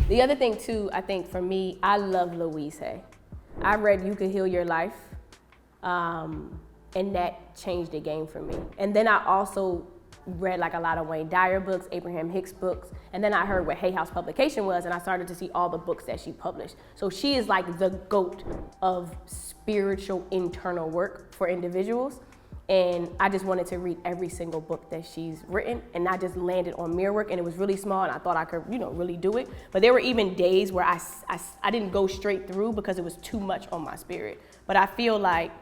The other thing too, I think for me, I love Louise Hay. I read You Could Heal Your Life, and that changed the game for me. And then I also read like a lot of Wayne Dyer books, Abraham Hicks books, and then I heard what Hay House Publication was, and I started to see all the books that she published. So she is like the GOAT of spiritual internal work for individuals. And I just wanted to read every single book that she's written, and I just landed on mirror work, and it was really small, and I thought I could, really do it. But there were even days where I didn't go straight through because it was too much on my spirit. But I feel like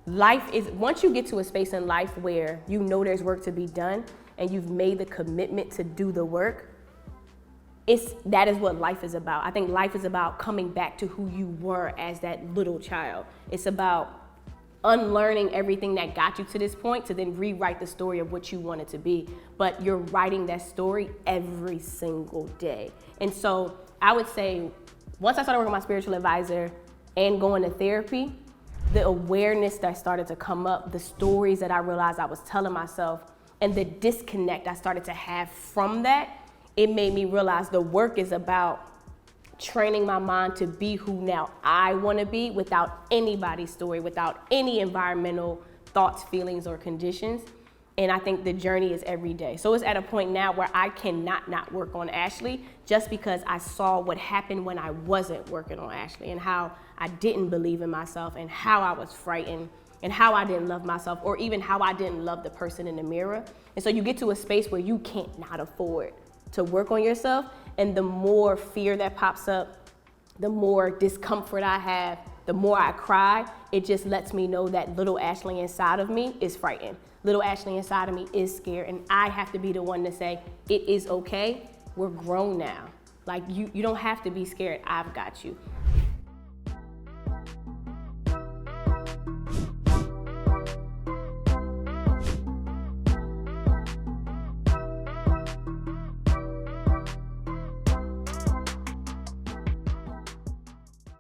life is, once you get to a space in life where you know there's work to be done, and you've made the commitment to do the work, that is what life is about. I think life is about coming back to who you were as that little child. It's about unlearning everything that got you to this point to then rewrite the story of what you want it to be. But you're writing that story every single day. And so I would say, once I started working with my spiritual advisor and going to therapy, the awareness that started to come up, the stories that I realized I was telling myself, and the disconnect I started to have from that, it made me realize the work is about training my mind to be who now I want to be without anybody's story, without any environmental thoughts, feelings, or conditions. And I think the journey is every day. So it's at a point now where I cannot not work on Ashley just because I saw what happened when I wasn't working on Ashley, and how I didn't believe in myself, and how I was frightened, and how I didn't love myself, or even how I didn't love the person in the mirror. And so you get to a space where you can't not afford to work on yourself. And the more fear that pops up, the more discomfort I have, the more I cry, it just lets me know that little Ashley inside of me is frightened. Little Ashley inside of me is scared, and I have to be the one to say, it is okay, we're grown now. Like, you don't have to be scared, I've got you.